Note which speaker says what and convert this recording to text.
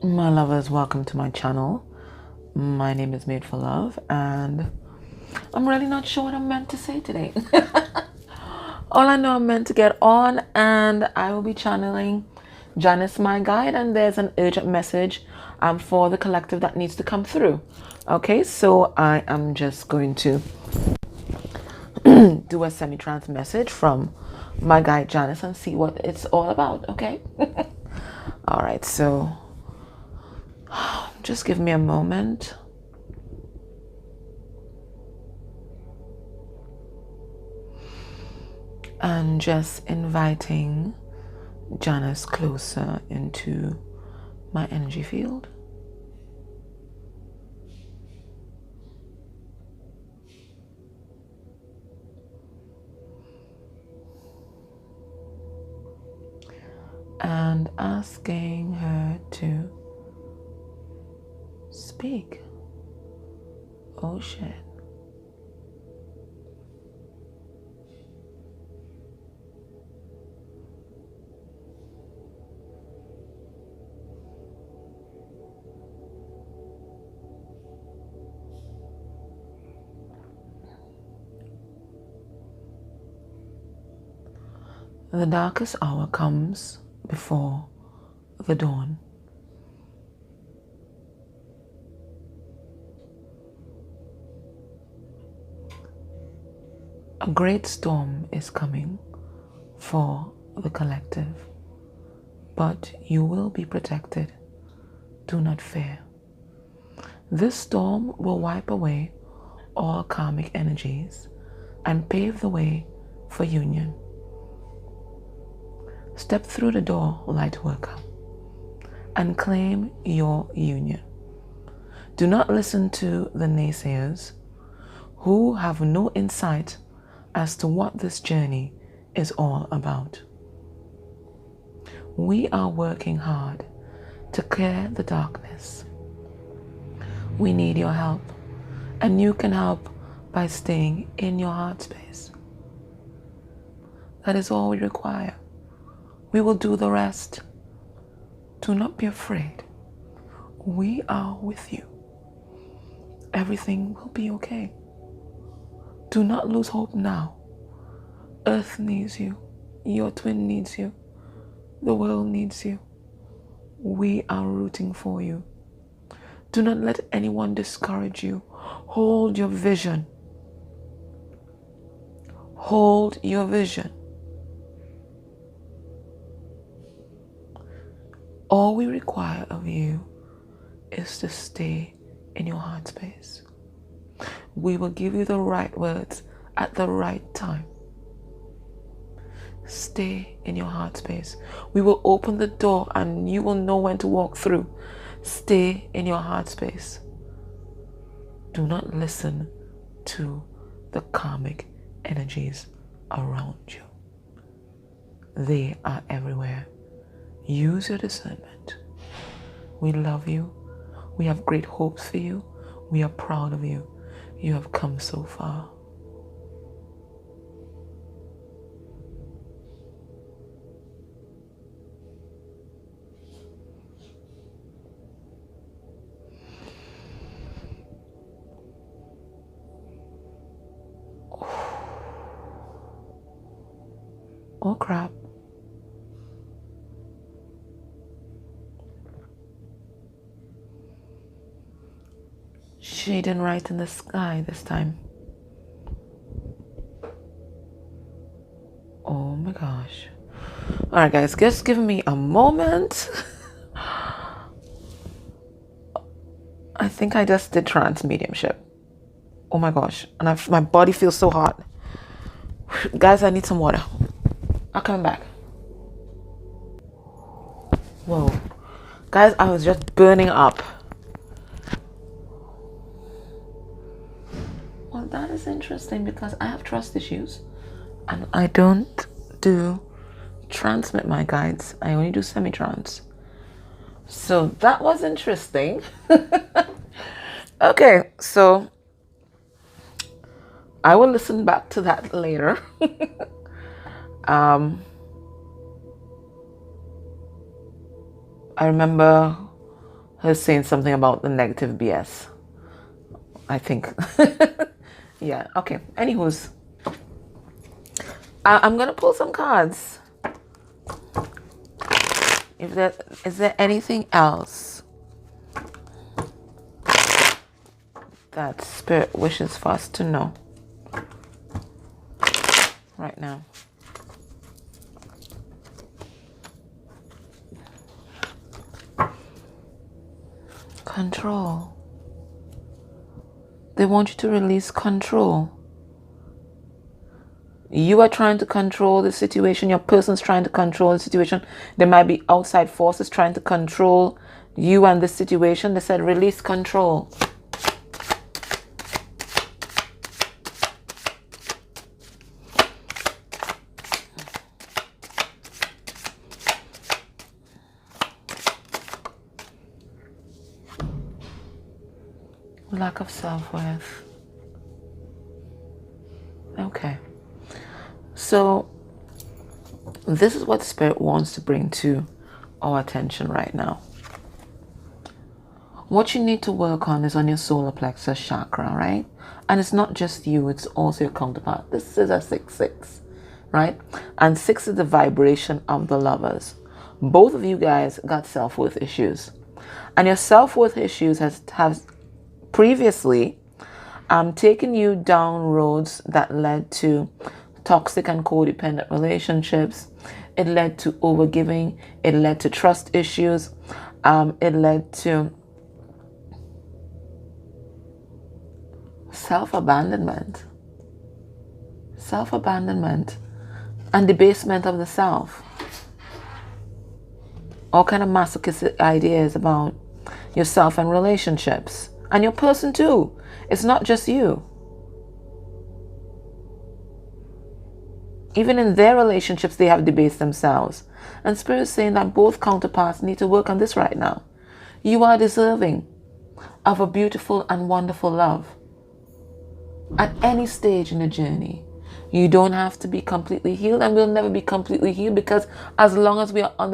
Speaker 1: My lovers, welcome to my channel. My name is Made for Love, and I'm really not sure what I'm meant to say today. All I know, I'm meant to get on, and I will be channeling Janice, my guide, and there's an urgent message for the collective that needs to come through. Okay, so I am just going to do a semi-trance message from my guide Janice and see what it's all about. Okay. All right, so just give me a moment. And just inviting Janice closer into my energy field. And asking her to speak. Oh shit. The darkest hour comes before the dawn. A great storm is coming for the collective, but you will be protected. Do not fear. This storm will wipe away all karmic energies and pave the way for union. Step through the door, light worker, and claim your union. Do not listen to the naysayers who have no insight as to what this journey is all about. We are working hard to clear the darkness. We need your help, and you can help by staying in your heart space. That is all we require. We will do the rest. Do not be afraid. We are with you. Everything will be okay. Do not lose hope now. Earth needs you. Your twin needs you. The world needs you. We are rooting for you. Do not let anyone discourage you. Hold your vision. Hold your vision. All we require of you is to stay in your heart space. We will give you the right words at the right time. Stay in your heart space. We will open the door and you will know when to walk through. Stay in your heart space. Do not listen to the karmic energies around you. They are everywhere. Use your discernment. We love you. We have great hopes for you. We are proud of you. You have come so far. Oh crap. She didn't write in the sky this time. Oh my gosh. Alright guys, just give me a moment. I think I just did trance mediumship. Oh my gosh. And my body feels so hot. Guys, I need some water. I'll come back. Whoa. Guys, I was just burning up. Well, that is interesting because I have trust issues. And I don't do transmit my guides. I only do semi-trance. So that was interesting. Okay, so I will listen back to that later. I remember her saying something about the negative BS. I think. Yeah, okay. Anywho's, I'm gonna pull some cards. Is there anything else that Spirit wishes for us to know right now? Control. They want you to release control. You are trying to control the situation. Your person's trying to control the situation. There might be outside forces trying to control you and the situation. They said release control. Lack of self-worth. Okay. So this is what Spirit wants to bring to our attention right now. What you need to work on is on your solar plexus chakra, right? And it's not just you, it's also your counterpart. This is a 6-6, right? And 6 is the vibration of the lovers. Both of you guys got self-worth issues. And your self-worth issues have previously taken you down roads that led to toxic and codependent relationships. It led to overgiving. It led to trust issues. It led to self-abandonment and debasement of the self. All kind of masochistic ideas about yourself and relationships and your person too. It's not just you. Even in their relationships, they have debased themselves. And Spirit is saying that both counterparts need to work on this right now. You are deserving of a beautiful and wonderful love. At any stage in the journey, you don't have to be completely healed, and we'll never be completely healed, because as long as we are on the